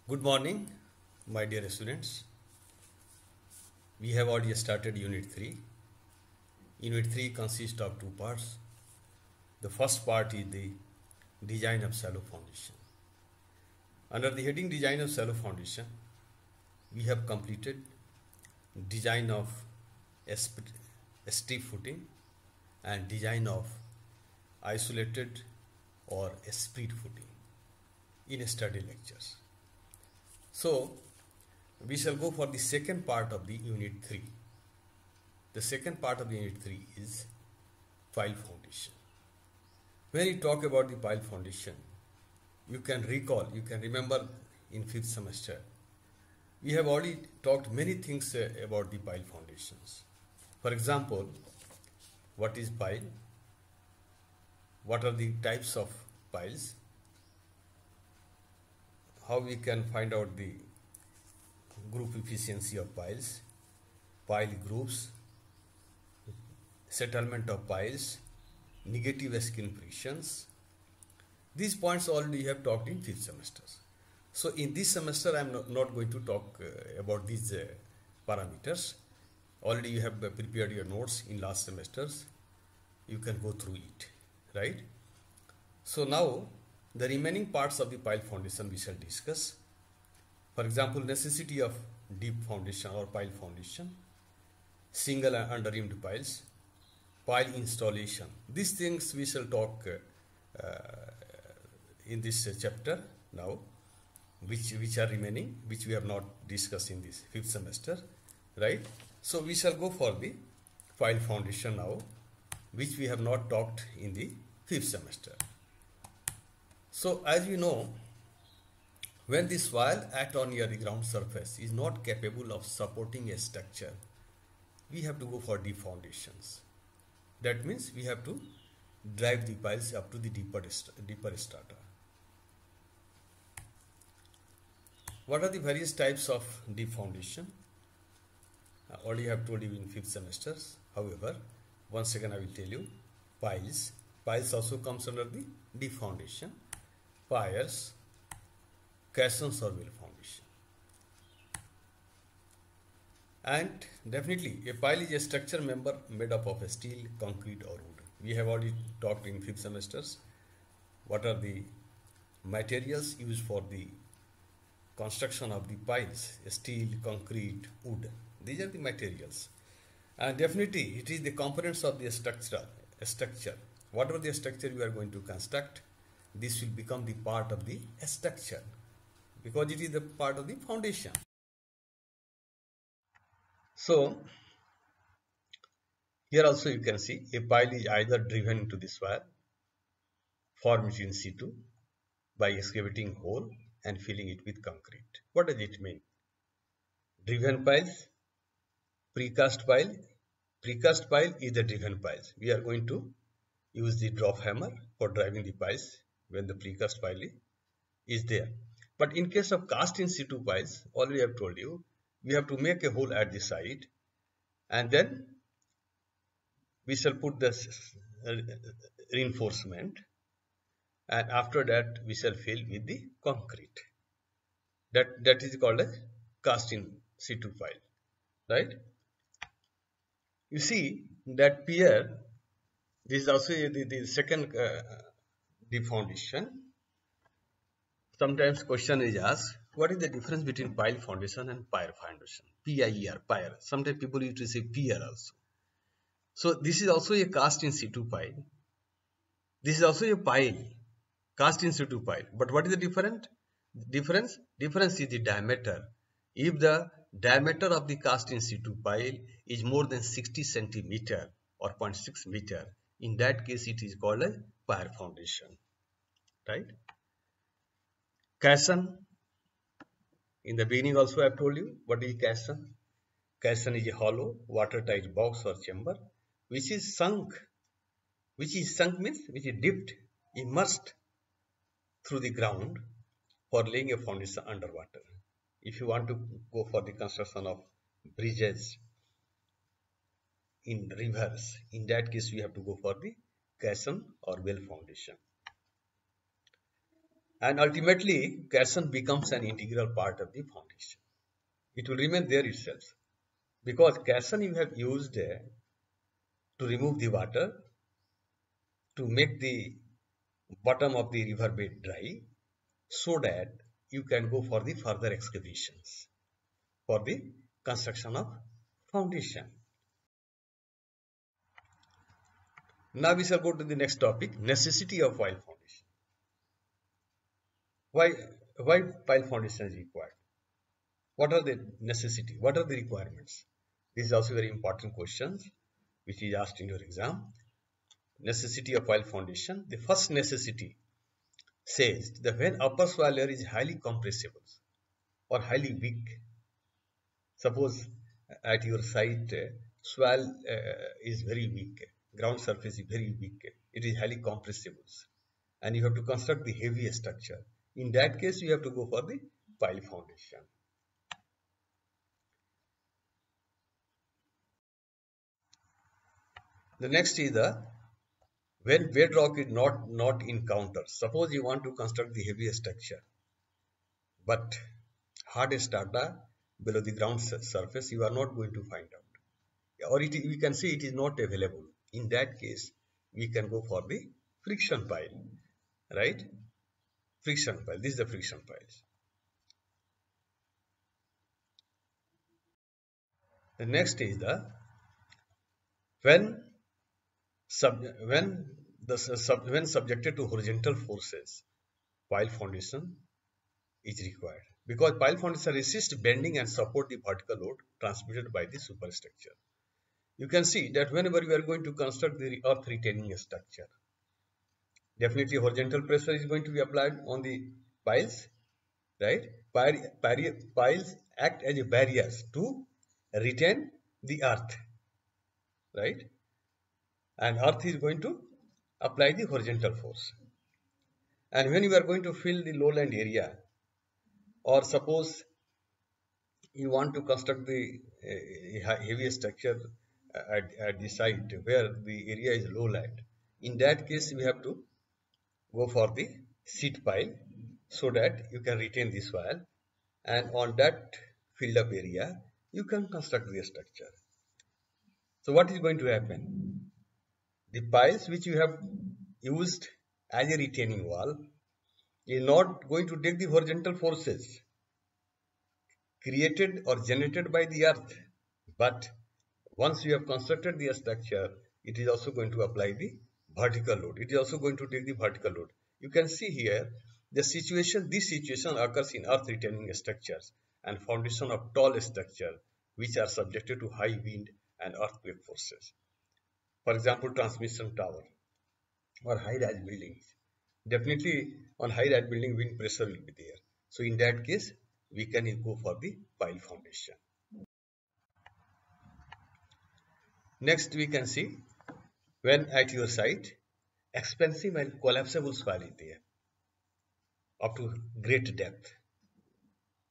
Good morning, my dear students. We have already started Unit 3. Unit 3 consists of two parts. The first part is the design of shallow foundation. Under the heading design of shallow foundation, we have completed design of a steep footing and design of isolated or a spread footing in study lectures. So, we shall go for the second part of the Unit 3. The second part of the Unit 3 is pile foundation. When you talk about the pile foundation, you can remember in 5th semester, we have already talked many things about the pile foundations. For example, what is pile? What are the types of piles? How we can find out the group efficiency of piles, pile groups, settlement of piles, negative skin frictions. These points already have talked in 5th semester. So in this semester I am not going to talk about these parameters. Already you have prepared your notes in last semesters. You can go through it, right? So now the remaining parts of the pile foundation we shall discuss. For example, necessity of deep foundation or pile foundation, single and under-rimmed piles, pile installation. These things we shall talk in this chapter now, which are remaining, which we have not discussed in this 5th semester, right? So we shall go for the pile foundation now, which we have not talked in the 5th semester. So as you know, when the soil at or near the ground surface is not capable of supporting a structure, we have to go for deep foundations. That means we have to drive the piles up to the deeper strata. What are the various types of deep foundation? I already have told you in 5th semesters. However, once again I will tell you, piles. Piles also comes under the deep foundation. Piers, caissons or well foundation. And definitely a pile is a structure member made up of steel, concrete or wood. We have already talked in 5th semesters what are the materials used for the construction of the piles: steel, concrete, wood. These are the materials. And definitely it is the components of the structure. Whatever the structure you are going to construct, this will become the part of the structure because it is the part of the foundation. So here also you can see a pile is either driven into the soil, formed in situ by excavating hole and filling it with concrete. What does it mean? Driven piles, precast pile. Precast pile is the driven piles. We are going to use the drop hammer for driving the piles when the precast pile is there. But in case of cast in situ piles, already I have told you, we have to make a hole at the side and then we shall put the reinforcement, and after that we shall fill with the concrete. That is called a cast in situ pile, right? You see that pier, this is also the second deep foundation. Sometimes question is asked, what is the difference between pile foundation and pier foundation? P-I-E-R, pier. Sometimes people used to say pier also. So this is also a cast in situ pile. This is also a pile, cast in situ pile. But what is the difference? Difference is the diameter. If the diameter of the cast in situ pile is more than 60 centimeter or 0.6 meter, in that case it is called a pier foundation, right? Caisson, in the beginning also I have told you what is caisson. Caisson is a hollow, watertight box or chamber which is sunk. Which is sunk means which is dipped, immersed through the ground for laying a foundation underwater. If you want to go for the construction of bridges in rivers, in that case we have to go for the caisson or well foundation. And ultimately, Carson becomes an integral part of the foundation. It will remain there itself. Because Carson you have used to remove the water, to make the bottom of the river bed dry, so that you can go for the further excavations for the construction of foundation. Now we shall go to the next topic, necessity of pile foundation. Why, why pile foundation is required? What are the necessity? What are the requirements? This is also very important questions which is asked in your exam. Necessity of pile foundation. The first necessity says that when upper soil layer is highly compressible or highly weak, suppose at your site soil is very weak, ground surface is very weak, it is highly compressible, and you have to construct the heavy structure. In that case, you have to go for the pile foundation. The next is the when bedrock is not encountered. Suppose you want to construct the heavy structure, but hard strata below the ground surface you are not going to find out, or we can say it is not available. In that case, we can go for the friction pile, right? Friction pile. This is the friction piles. The next is the when sub when when subjected to horizontal forces, pile foundation is required, because pile foundation resist bending and support the vertical load transmitted by the superstructure. You can see that whenever we are going to construct the earth retaining structure, definitely horizontal pressure is going to be applied on the piles, right? Piles act as a barriers to retain the earth, right? And earth is going to apply the horizontal force. And when you are going to fill the lowland area, or suppose you want to construct the heavy structure at the site where the area is lowland, in that case we have to go for the seed pile so that you can retain the soil, and on that filled up area you can construct the structure. So what is going to happen? The piles which you have used as a retaining wall is not going to take the horizontal forces created or generated by the earth, but once you have constructed the structure, it is also going to apply the vertical load. It is also going to take the vertical load. You can see here this situation occurs in earth retaining structures and foundation of tall structure which are subjected to high wind and earthquake forces. For example, transmission tower or high-rise buildings. Definitely on high-rise building wind pressure will be there. So in that case, we can go for the pile foundation. Next we can see when at your site expensive and collapsible soil is there up to great depth,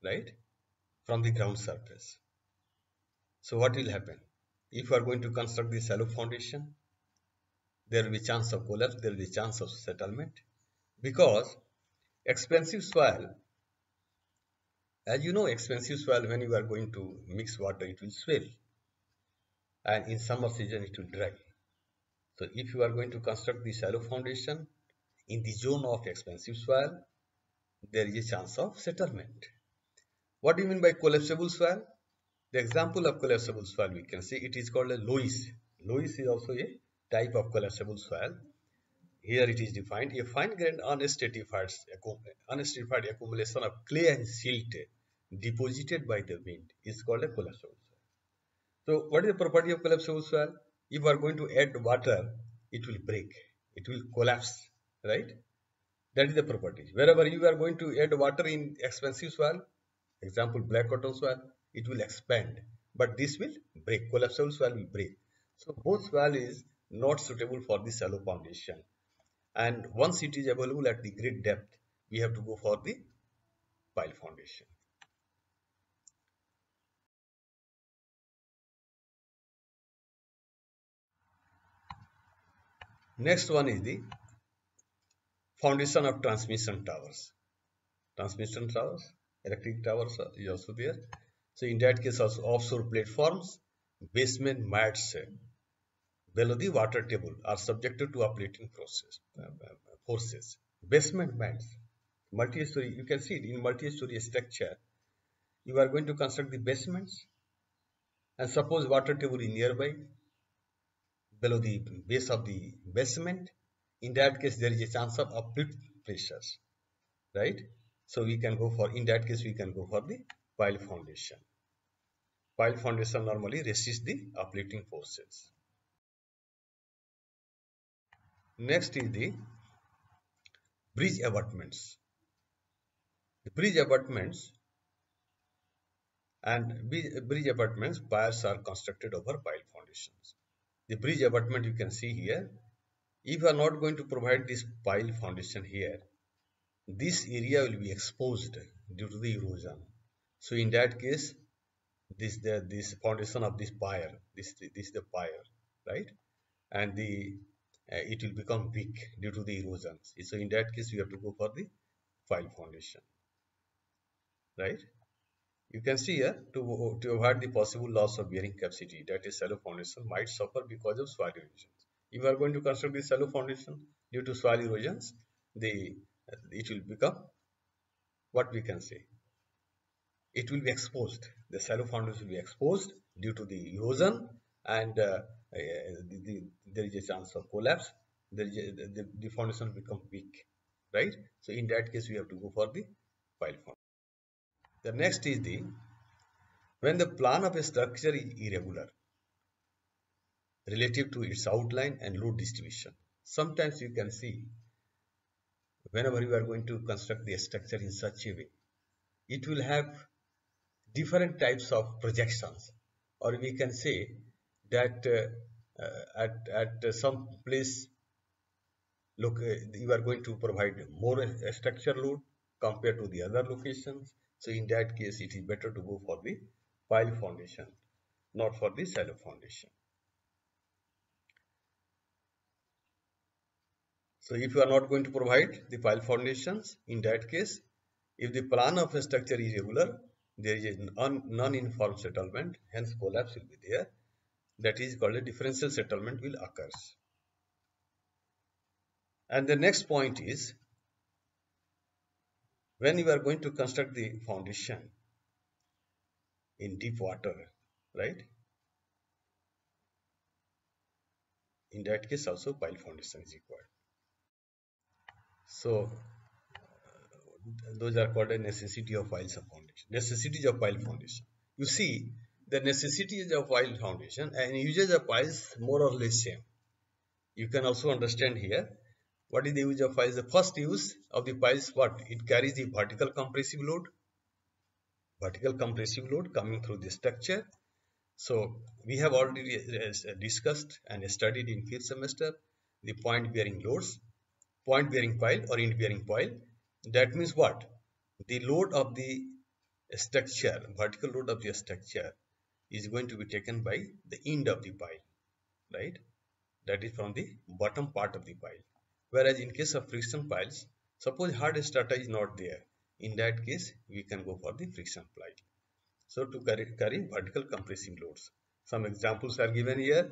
right, from the ground surface. So what will happen? If you are going to construct the shallow foundation, there will be chance of collapse, there will be chance of settlement, because expensive soil, as you know, expensive soil, when you are going to mix water, it will swell, and in summer season it will dry. So if you are going to construct the shallow foundation in the zone of expensive soil, there is a chance of settlement. What do you mean by collapsible soil? The example of collapsible soil we can see, it is called a loess. Loess is also a type of collapsible soil. Here it is defined, a fine-grained unstratified accumulation of clay and silt deposited by the wind is called a collapsible soil. So what is the property of collapsible soil? If you are going to add water, it will break, it will collapse, right? That is the property. Wherever you are going to add water in expensive soil, example black cotton soil, it will expand, but this will break. Collapsible soil will break. So both soil is not suitable for the shallow foundation. And once it is available at the great depth, we have to go for the pile foundation. Next one is the foundation of transmission towers. transmission towers, electric towers is also there. So in that case also offshore platforms, basement mats below the water table are subjected to uplifting forces. Basement mats, multi-story, you can see it in multi-story structure. You are going to construct the basements, and suppose water table is nearby below the base of the basement. In that case, there is a chance of uplift pressures, right? So we can go for, in that case, we can go for the pile foundation. Pile foundation normally resists the uplifting forces. Next is the bridge abutments. The bridge abutments bridge abutments piers are constructed over pile foundations. The bridge abutment you can see here. If you are not going to provide this pile foundation here, this area will be exposed due to the erosion. So in that case, this foundation of this pier, this is the pier, right? And the it will become weak due to the erosions. So in that case, you have to go for the pile foundation, right? You can see here to avoid the possible loss of bearing capacity, that is shallow foundation might suffer because of soil erosions. If you are going to construct the shallow foundation due to soil erosions, it will become, what we can say, it will be exposed. The shallow foundation will be exposed due to the erosion, and there is a chance of collapse. The foundation will become weak, right? So in that case, we have to go for the pile foundation. The next is the when the plan of a structure is irregular relative to its outline and load distribution. Sometimes you can see whenever you are going to construct the structure in such a way, it will have different types of projections, or we can say that at some place, look, you are going to provide more structure load compared to the other locations. So in that case, it is better to go for the pile foundation, not for the shallow foundation. So if you are not going to provide the pile foundations, in that case, if the plan of a structure is irregular, there is a non-uniform settlement, hence collapse will be there. That is called a differential settlement will occur. And the next point is, when you are going to construct the foundation in deep water, right? In that case also pile foundation is required. So those are called a necessity of pile foundation. Necessities of pile foundation. You see, the necessities of pile foundation and uses of piles more or less same. You can also understand here what is the use of piles. The first use of the piles, what? It carries the vertical compressive load coming through the structure. So we have already discussed and studied in fifth semester the point bearing loads, point bearing pile or end bearing pile. That means what? The load of the structure, vertical load of the structure is going to be taken by the end of the pile, right? That is from the bottom part of the pile. Whereas in case of friction piles, suppose hard strata is not there. In that case, we can go for the friction pile. So to carry vertical compressive loads. Some examples are given here.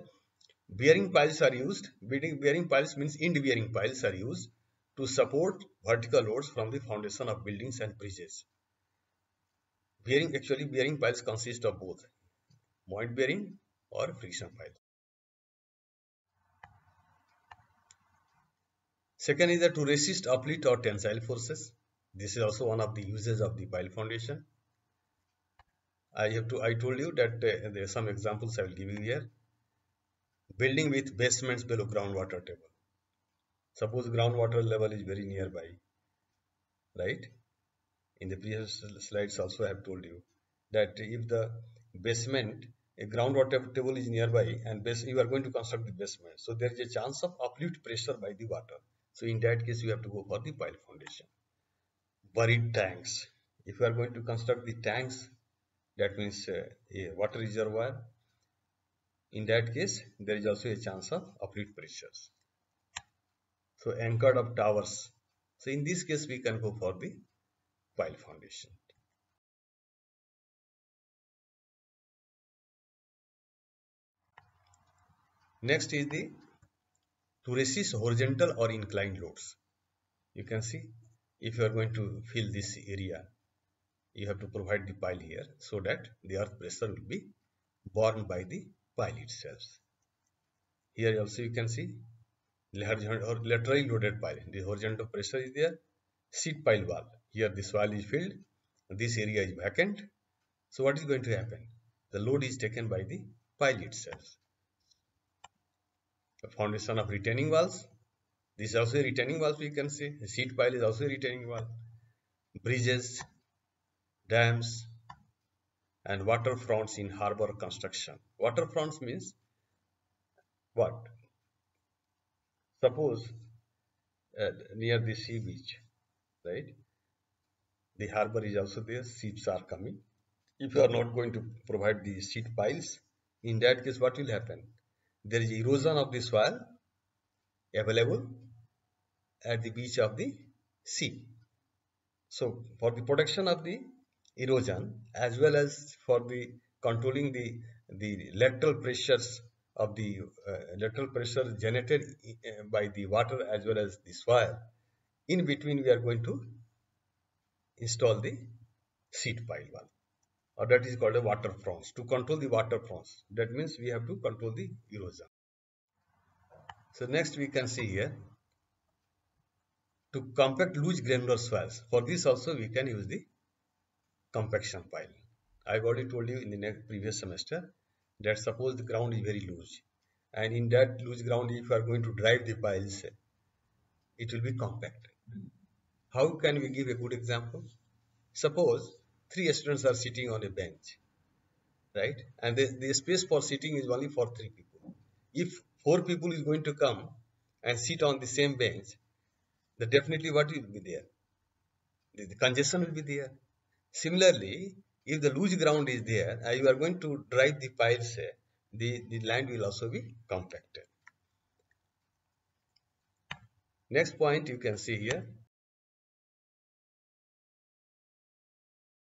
Bearing piles are used. Bearing piles means end bearing piles are used to support vertical loads from the foundation of buildings and bridges. Bearing piles consist of both point bearing or friction piles. Second is that to resist uplift or tensile forces. This is also one of the uses of the pile foundation. I told you that there are some examples I will give you here. Building with basements below groundwater table. Suppose groundwater level is very nearby, right? In the previous slides also I have told you that if the basement, a groundwater table is nearby and you are going to construct the basement, so there is a chance of uplift pressure by the water. So in that case, you have to go for the pile foundation. Buried tanks. If you are going to construct the tanks, that means a water reservoir. In that case, there is also a chance of uplift pressures. So anchored up towers. So in this case, we can go for the pile foundation. Next is the to resist horizontal or inclined loads. You can see if you are going to fill this area, you have to provide the pile here so that the earth pressure will be borne by the pile itself. Here also you can see or laterally loaded pile. The horizontal pressure is there. Seat pile wall. Here this wall is filled. This area is vacant. So what is going to happen? The load is taken by the pile itself. The foundation of retaining walls. This is also a retaining wall. You can see the seat pile is also a retaining wall. Bridges, dams, and waterfronts in harbor construction. Waterfronts means what? Suppose near the sea beach, right? The harbor is also there. Ships are coming. If you are not going to provide the sheet piles, in that case, what will happen? There is erosion of the soil available at the beach of the sea. So, for the protection of the erosion as well as for the controlling the lateral pressures of the lateral pressure generated by the water as well as the soil, in between we are going to install the sheet pile wall, or that is called a water fronts. To control the water fronts, that means we have to control the erosion. So next we can see here to compact loose granular soils. For this also we can use the compaction pile. I've already told you in the previous semester that suppose the ground is very loose, and in that loose ground if you are going to drive the piles, it will be compact. How can we give a good example? Suppose three students are sitting on a bench, right? And the space for sitting is only for three people. If four people is going to come and sit on the same bench, then definitely what will be there? The congestion will be there. Similarly, if the loose ground is there and you are going to drive the piles, the land will also be compacted. Next point you can see here,